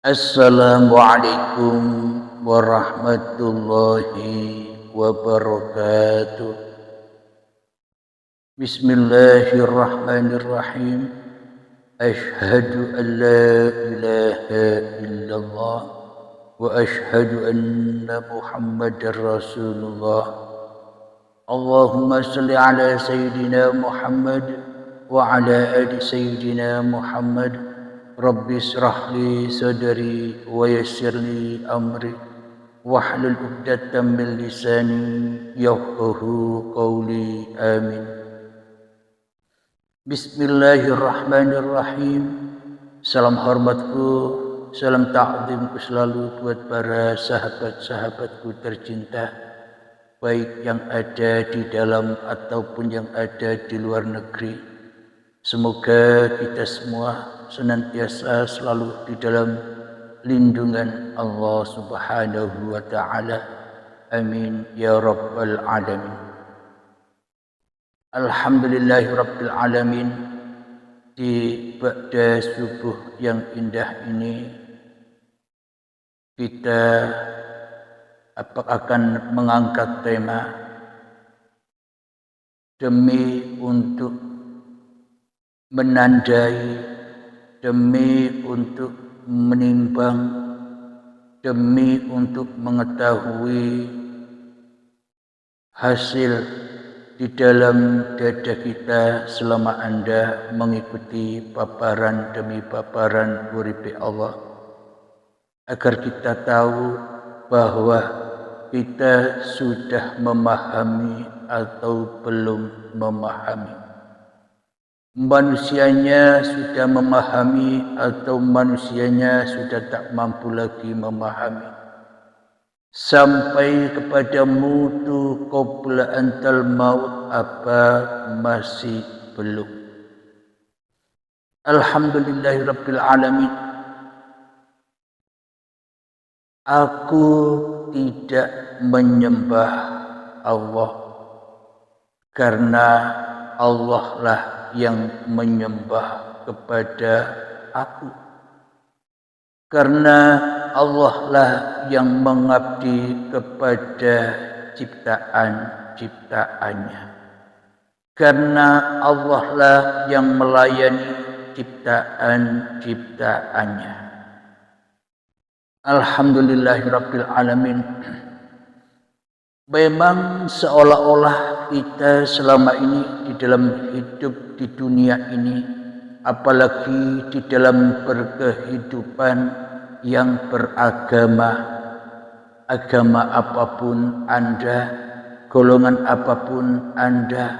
Assalamualaikum warahmatullahi wabarakatuh. Bismillahirrahmanirrahim. Ashhadu an la ilaha illallah wa ashhadu anna Muhammadar Rasulullah. Allahumma salli ala Sayyidina Muhammad wa ala ali Sayyidina Muhammad. Rabbi israh li sadri wa yassir li amri wahlul 'uqdatam min lisani yafqahu qawli. Amin. Bismillahirrahmanirrahim. Salam hormatku, salam ta'zimku selalu buat para sahabat-sahabatku tercinta, baik yang ada di dalam ataupun yang ada di luar negeri. Semoga kita semua senantiasa selalu di dalam lindungan Allah Subhanahu wa ta'ala. Amin ya rabbal alamin. Alhamdulillahi rabbil alamin. Di ba'da subuh yang indah ini kita akan mengangkat tema demi untuk menandai, demi untuk menimbang, demi untuk mengetahui hasil di dalam dada kita selama Anda mengikuti paparan demi paparan uripe Allah, agar kita tahu bahwa kita sudah memahami atau belum memahami. Manusianya sudah memahami atau manusianya sudah tak mampu lagi memahami. Sampai kepada mutu qabla antal maut, apa masih belum. Alhamdulillahirabbil alamin. Aku tidak menyembah Allah karena Allah lah yang menyembah kepada aku, karena Allah lah yang mengabdi kepada ciptaan-ciptaannya, karena Allah lah yang melayani ciptaan-ciptaannya. Alhamdulillahirabbil alamin. Memang seolah-olah kita selama ini di dalam hidup di dunia ini, apalagi di dalam berkehidupan yang beragama, agama apapun Anda, golongan apapun Anda,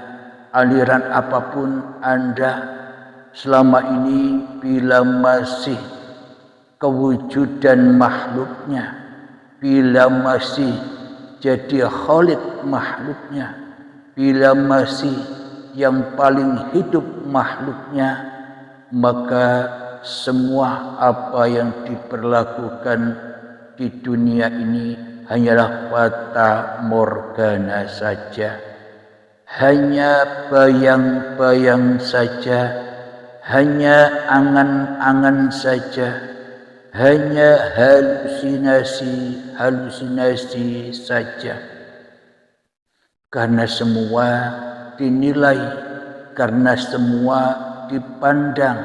aliran apapun Anda, selama ini bila masih kewujudan makhluknya, bila masih jadi khalik makhluknya, bila masih yang paling hidup makhluknya, maka semua apa yang diperlakukan di dunia ini hanyalah fata morgana saja, hanya bayang-bayang saja, hanya angan-angan saja, hanya halusinasi saja. Karena semua dinilai, karena semua dipandang,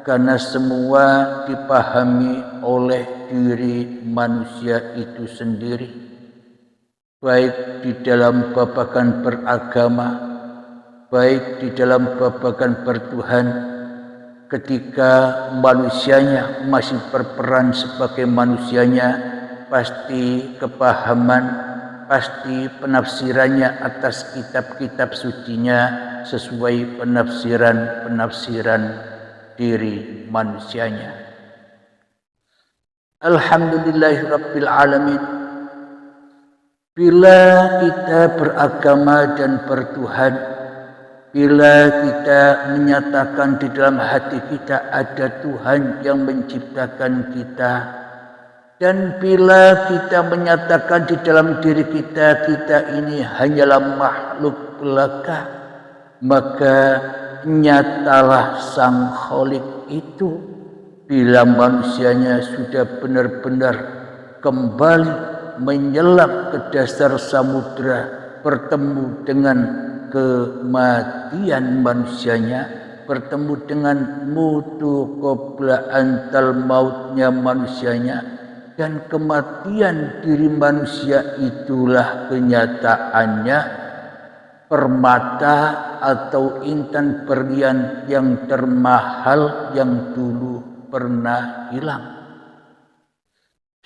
karena semua dipahami oleh diri manusia itu sendiri, baik di dalam babagan beragama, baik di dalam babagan bertuhan. Ketika manusianya masih berperan sebagai manusianya, pasti kepahaman, pasti penafsirannya atas kitab-kitab sucinya sesuai penafsiran diri manusianya. Alhamdulillahirabbil alamin. Bila kita beragama dan bertuhan, bila kita menyatakan di dalam hati kita ada Tuhan yang menciptakan kita, dan bila kita menyatakan di dalam diri kita, kita ini hanyalah makhluk belaka, maka nyatalah Sang Kholik itu bila manusianya sudah benar-benar kembali menyelam ke dasar samudra, bertemu dengan kematian manusianya, bertemu dengan mutu qabla antal mautnya manusianya, dan kematian diri manusia itulah kenyataannya permata atau intan berlian yang termahal yang dulu pernah hilang.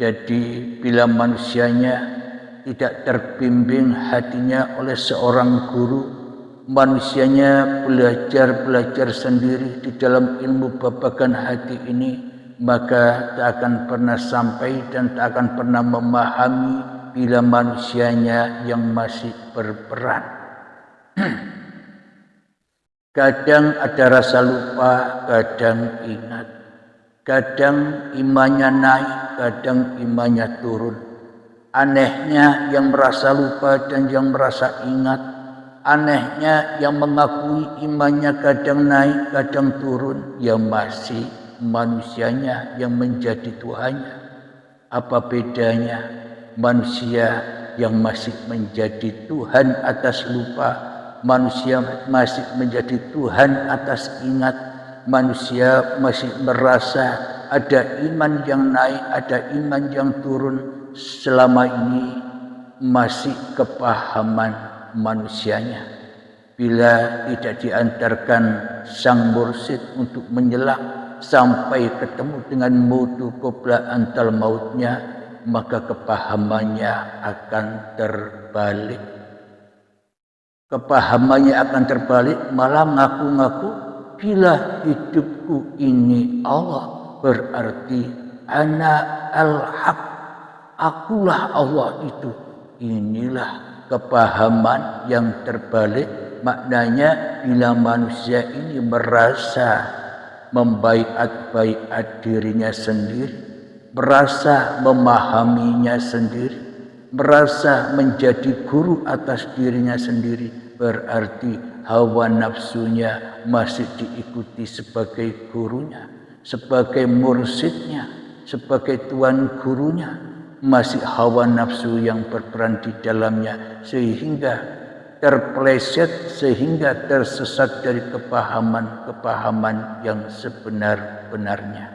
Jadi bila manusianya tidak terbimbing hatinya oleh seorang guru, manusianya belajar sendiri di dalam ilmu babagan hati ini, maka tak akan pernah sampai dan tak akan pernah memahami bila manusianya yang masih berperan. Kadang ada rasa lupa, kadang ingat, kadang imannya naik, kadang imannya turun. Anehnya yang merasa lupa dan yang merasa ingat, anehnya yang mengakui imannya kadang naik, kadang turun, yang masih manusianya yang menjadi Tuhannya. Apa bedanya manusia yang masih menjadi Tuhan atas lupa, manusia masih menjadi Tuhan atas ingat, manusia masih merasa ada iman yang naik, ada iman yang turun. Selama ini masih kepahaman manusianya. Bila tidak diantarkan sang mursyid untuk menyelam sampai ketemu dengan mutu qabla antal mautnya, maka kepahamannya akan terbalik. Kepahamannya akan terbalik, malah ngaku-ngaku bila hidupku ini Allah, berarti ana al-haq, akulah Allah itu. Inilah kepahaman yang terbalik. Maknanya bila manusia ini merasa membaiat dirinya sendiri, merasa memahaminya sendiri, merasa menjadi guru atas dirinya sendiri, berarti hawa nafsunya masih diikuti sebagai gurunya, sebagai mursyidnya, sebagai tuan gurunya. Masih hawa nafsu yang berperan di dalamnya, sehingga terpeleset, sehingga tersesat dari kepahaman yang sebenar-benarnya.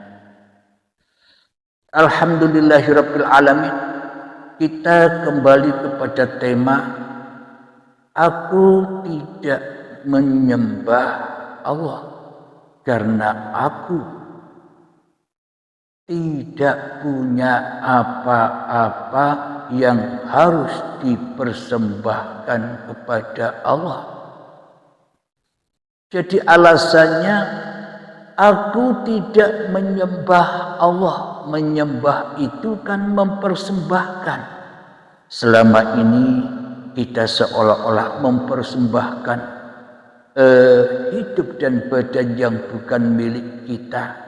Alhamdulillahirabbil alamin. Kita kembali kepada tema, aku tidak menyembah Allah karena aku tidak punya apa-apa yang harus dipersembahkan kepada Allah. Jadi alasannya aku tidak menyembah Allah. Menyembah itu kan mempersembahkan. Selama ini kita seolah-olah mempersembahkan hidup dan badan yang bukan milik kita.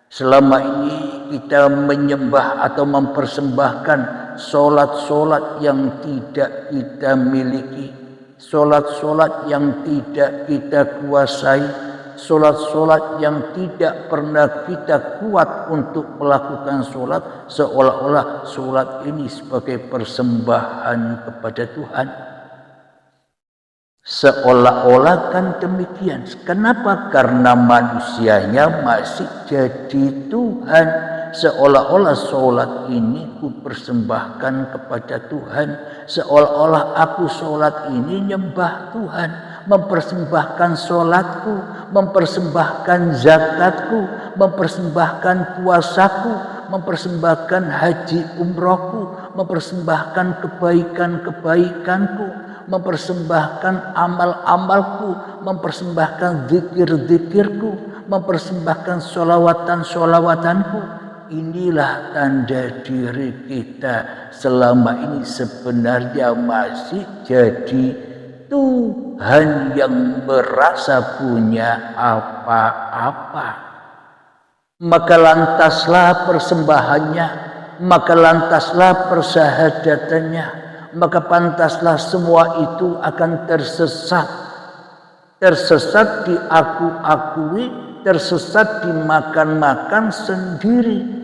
Selama ini kita menyembah atau mempersembahkan solat-solat yang tidak kita miliki, solat-solat yang tidak kita kuasai, solat-solat yang tidak pernah kita kuat untuk melakukan solat, seolah-olah solat ini sebagai persembahan kepada Tuhan. Seolah-olah kan demikian. Kenapa? Karena manusianya masih jadi Tuhan. Seolah-olah solat ini ku persembahkan kepada Tuhan. Seolah-olah aku solat ini nyembah Tuhan. Mempersembahkan solatku, mempersembahkan zakatku, mempersembahkan puasaku, mempersembahkan haji umrohku, mempersembahkan kebaikan-kebaikanku, mempersembahkan amal-amalku, mempersembahkan zikir-zikirku, mempersembahkan sholawatan-sholawatanku. Inilah tanda diri kita selama ini sebenarnya masih jadi Tuhan yang merasa punya apa-apa. Maka lantaslah persembahannya, maka lantaslah persahadatannya, maka pantaslah semua itu akan tersesat. Tersesat diakui, tersesat dimakan-makan sendiri.